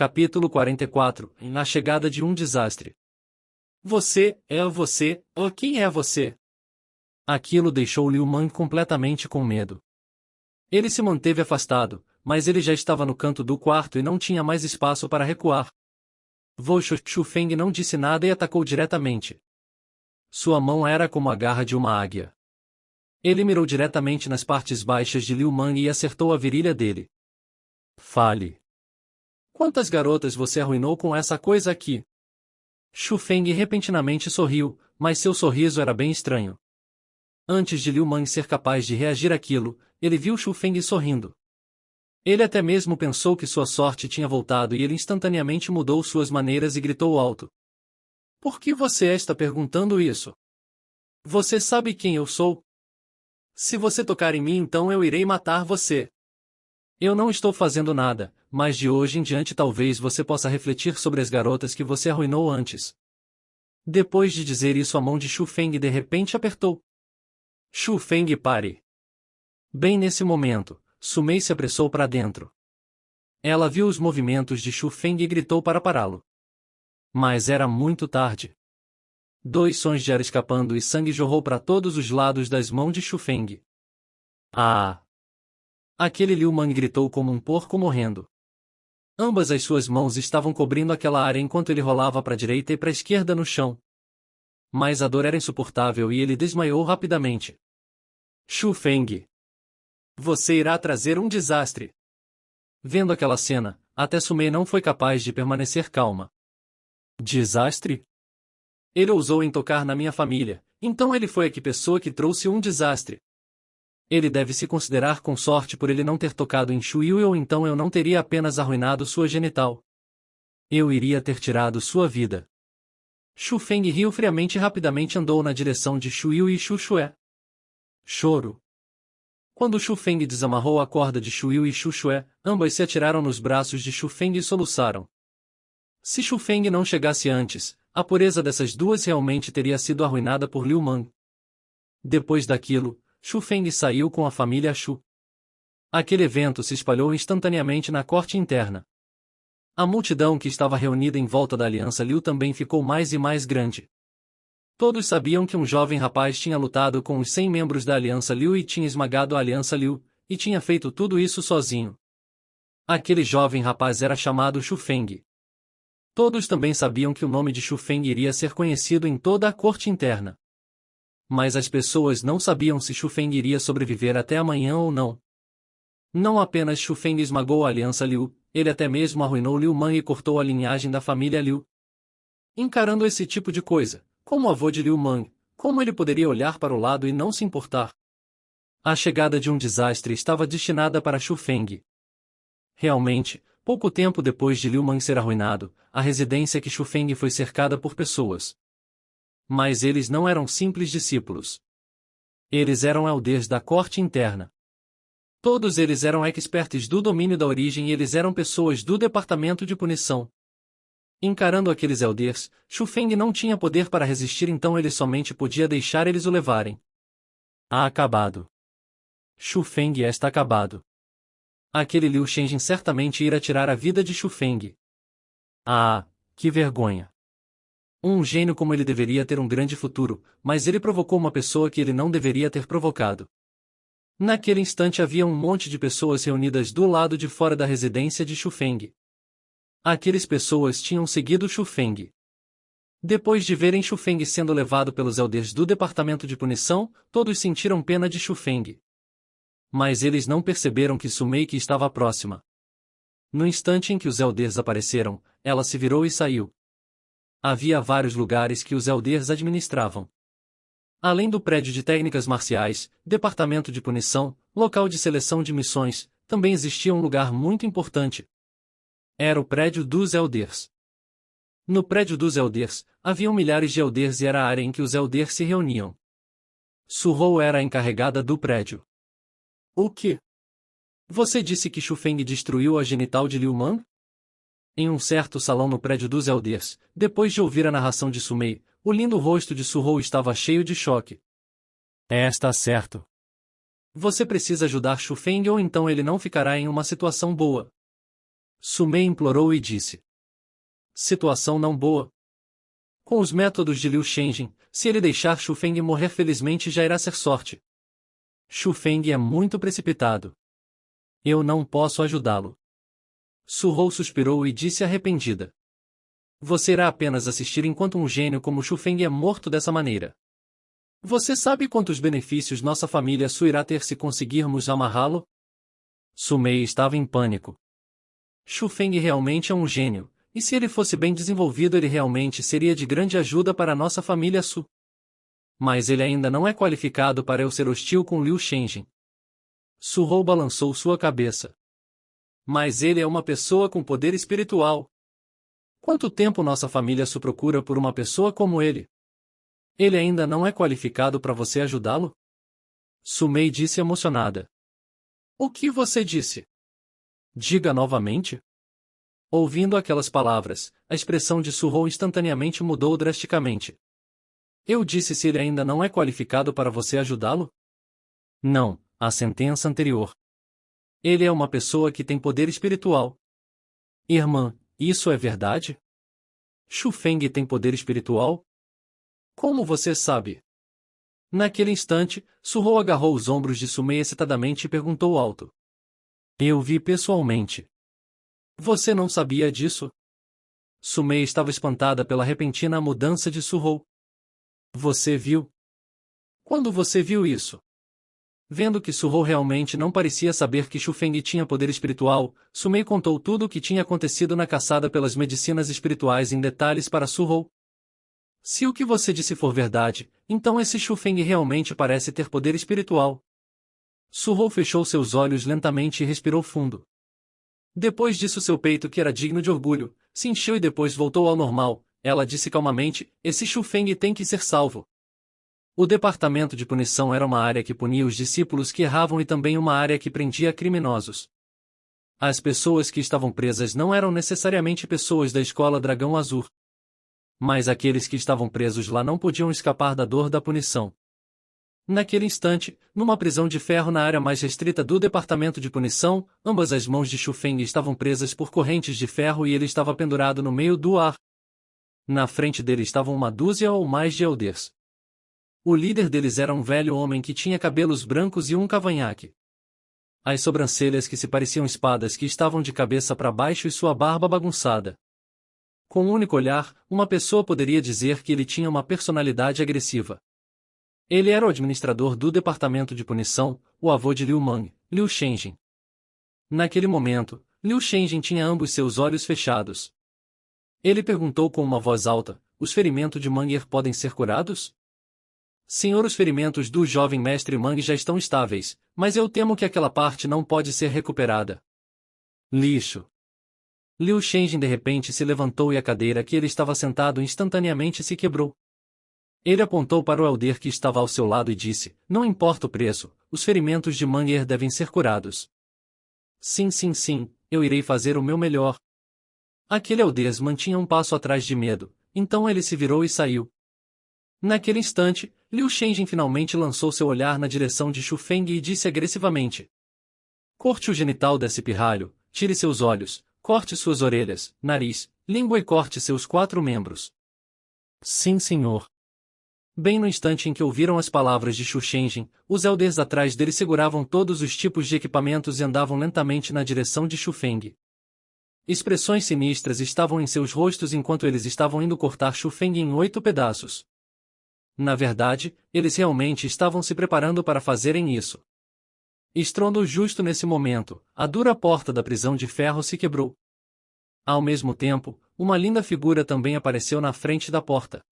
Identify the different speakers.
Speaker 1: Capítulo 44. Na chegada de um desastre. Você, oh, quem é você? Aquilo deixou Liu Mang completamente com medo. Ele se manteve afastado, mas ele já estava no canto do quarto e não tinha mais espaço para recuar. Shu Feng não disse nada e atacou diretamente. Sua mão era como a garra de uma águia. Ele mirou diretamente nas partes baixas de Liu Mang e acertou a virilha dele. Fale. Quantas garotas você arruinou com essa coisa aqui? Shu Feng repentinamente sorriu, mas seu sorriso era bem estranho. Antes de Liu Mang ser capaz de reagir àquilo, ele viu Shu Feng sorrindo. Ele até mesmo pensou que sua sorte tinha voltado e ele instantaneamente mudou suas maneiras e gritou alto. Por que você está perguntando isso? Você sabe quem eu sou? Se você tocar em mim, então eu irei matar você. Eu não estou fazendo nada, mas de hoje em diante talvez você possa refletir sobre as garotas que você arruinou antes. Depois de dizer isso, a mão de Shu Feng de repente apertou. Shu Feng, pare. Bem nesse momento, Sumei se apressou para dentro. Ela viu os movimentos de Shu Feng e gritou para pará-lo. Mas era muito tarde. Dois sons de ar escapando e sangue jorrou para todos os lados das mãos de Shu Feng. Ah! Aquele Liu Mang gritou como um porco morrendo. Ambas as suas mãos estavam cobrindo aquela área enquanto ele rolava para a direita e para a esquerda no chão. Mas a dor era insuportável e ele desmaiou rapidamente. Shu Feng! Você irá trazer um desastre. Vendo aquela cena, até Sumei não foi capaz de permanecer calma. Desastre? Ele ousou em tocar na minha família, então ele foi a pessoa que trouxe um desastre. Ele deve se considerar com sorte por ele não ter tocado em Shu Yue, ou então eu não teria apenas arruinado sua genital. Eu iria ter tirado sua vida. Shu Feng riu friamente e rapidamente andou na direção de Shu Yue e Shu Shue. Choro. Quando Shu Feng desamarrou a corda de Shu Yue e Shu Shue, ambas se atiraram nos braços de Shu Feng e soluçaram. Se Shu Feng não chegasse antes, a pureza dessas duas realmente teria sido arruinada por Liu Mang. Depois daquilo, Shu Feng saiu com a família Shu. Aquele evento se espalhou instantaneamente na corte interna. A multidão que estava reunida em volta da Aliança Liu também ficou mais e mais grande. Todos sabiam que um jovem rapaz tinha lutado com os 100 membros da Aliança Liu e tinha esmagado a Aliança Liu, e tinha feito tudo isso sozinho. Aquele jovem rapaz era chamado Shu Feng. Todos também sabiam que o nome de Shu Feng iria ser conhecido em toda a corte interna. Mas as pessoas não sabiam se Shu Feng iria sobreviver até amanhã ou não. Não apenas Shu Feng esmagou a Aliança Liu, ele até mesmo arruinou Liu Mang e cortou a linhagem da família Liu. Encarando esse tipo de coisa, como avô de Liu Mang, como ele poderia olhar para o lado e não se importar? A chegada de um desastre estava destinada para Shu Feng. Realmente, pouco tempo depois de Liu Mang ser arruinado, a residência que Shu Feng foi cercada por pessoas. Mas eles não eram simples discípulos. Eles eram elders da corte interna. Todos eles eram experts do domínio da origem e eles eram pessoas do departamento de punição. Encarando aqueles elders, Shu Feng não tinha poder para resistir, então ele somente podia deixar eles o levarem. Acabado. Shu Feng está acabado. Aquele Liu Shenjin certamente irá tirar a vida de Shu Feng. Ah, que vergonha. Um gênio como ele deveria ter um grande futuro, mas ele provocou uma pessoa que ele não deveria ter provocado. Naquele instante havia um monte de pessoas reunidas do lado de fora da residência de Shu Feng. Aquelas pessoas tinham seguido Shu Feng. Depois de verem Shu Feng sendo levado pelos elders do departamento de punição, todos sentiram pena de Shu Feng. Mas eles não perceberam que Sumei que estava próxima. No instante em que os elders apareceram, ela se virou e saiu. Havia vários lugares que os elders administravam. Além do prédio de técnicas marciais, departamento de punição, local de seleção de missões, também existia um lugar muito importante. Era o prédio dos elders. No prédio dos elders, haviam milhares de elders e era a área em que os elders se reuniam. Su-Hou era a encarregada do prédio. O quê? Você disse que Shu Feng destruiu a genital de Liu Mang? Em um certo salão no prédio dos elders, depois de ouvir a narração de Sumei, o lindo rosto de Su-Hou estava cheio de choque. Está certo. Você precisa ajudar Shu Feng ou então ele não ficará em uma situação boa. Sumei implorou e disse. Situação não boa. Com os métodos de Liu Shenzhen, se ele deixar Xu Feng morrer felizmente já irá ser sorte. Xu Feng é muito precipitado. Eu não posso ajudá-lo. Su Hou suspirou e disse arrependida. Você irá apenas assistir enquanto um gênio como Xu Feng é morto dessa maneira. Você sabe quantos benefícios nossa família Su irá ter se conseguirmos amarrá-lo? Su Mei estava em pânico. Xu Feng realmente é um gênio, e se ele fosse bem desenvolvido ele realmente seria de grande ajuda para nossa família Su. Mas ele ainda não é qualificado para eu ser hostil com Liu Shenzhen. Su Hou balançou sua cabeça. Mas ele é uma pessoa com poder espiritual. Quanto tempo nossa família Su procura por uma pessoa como ele? Ele ainda não é qualificado para você ajudá-lo? Su Mei disse emocionada. O que você disse? Diga novamente. Ouvindo aquelas palavras, a expressão de Su Hou instantaneamente mudou drasticamente. Eu disse se ele ainda não é qualificado para você ajudá-lo? Não, a sentença anterior. Ele é uma pessoa que tem poder espiritual. Irmã, isso é verdade? Xu Feng tem poder espiritual? Como você sabe? Naquele instante, Su Hou agarrou os ombros de Su Mei excitadamente e perguntou alto. Eu vi pessoalmente. Você não sabia disso? Su Mei estava espantada pela repentina mudança de Su Hou. Você viu? Quando você viu isso? Vendo que Su Hou realmente não parecia saber que Xu Feng tinha poder espiritual, Su Mei contou tudo o que tinha acontecido na caçada pelas medicinas espirituais em detalhes para Su Hou. Se o que você disse for verdade, então esse Xu Feng realmente parece ter poder espiritual. Su Hou fechou seus olhos lentamente e respirou fundo. Depois disso seu peito, que era digno de orgulho, se encheu e depois voltou ao normal. Ela disse calmamente, esse Xu Feng tem que ser salvo. O departamento de punição era uma área que punia os discípulos que erravam e também uma área que prendia criminosos. As pessoas que estavam presas não eram necessariamente pessoas da escola Dragão Azul. Mas aqueles que estavam presos lá não podiam escapar da dor da punição. Naquele instante, numa prisão de ferro na área mais restrita do departamento de punição, ambas as mãos de Xu Feng estavam presas por correntes de ferro e ele estava pendurado no meio do ar. Na frente dele estavam uma dúzia ou mais de elders. O líder deles era um velho homem que tinha cabelos brancos e um cavanhaque. As sobrancelhas que se pareciam espadas que estavam de cabeça para baixo e sua barba bagunçada. Com um único olhar, uma pessoa poderia dizer que ele tinha uma personalidade agressiva. Ele era o administrador do departamento de punição, o avô de Liu Mang, Liu Shenzhen. Naquele momento, Liu Shenzhen tinha ambos seus olhos fechados. Ele perguntou com uma voz alta, os ferimentos de Manger podem ser curados? Senhor, os ferimentos do jovem mestre Mang já estão estáveis, mas eu temo que aquela parte não pode ser recuperada. Lixo. Liu Shenzhen de repente se levantou e a cadeira que ele estava sentado instantaneamente se quebrou. Ele apontou para o elder que estava ao seu lado e disse, não importa o preço, os ferimentos de Manger devem ser curados. Sim, eu irei fazer o meu melhor. Aquele elder mantinha um passo atrás de medo, então ele se virou e saiu. Naquele instante, Liu Shenzhen finalmente lançou seu olhar na direção de Xu Feng e disse agressivamente. Corte o genital desse pirralho, tire seus olhos, corte suas orelhas, nariz, língua e corte seus 4 membros. Sim, senhor. Bem no instante em que ouviram as palavras de Xu Shenzhen, os elders atrás dele seguravam todos os tipos de equipamentos e andavam lentamente na direção de Xu Feng. Expressões sinistras estavam em seus rostos enquanto eles estavam indo cortar Xu Feng em 8 pedaços. Na verdade, eles realmente estavam se preparando para fazerem isso. Estrondo justo nesse momento, a dura porta da prisão de ferro se quebrou. Ao mesmo tempo, uma linda figura também apareceu na frente da porta.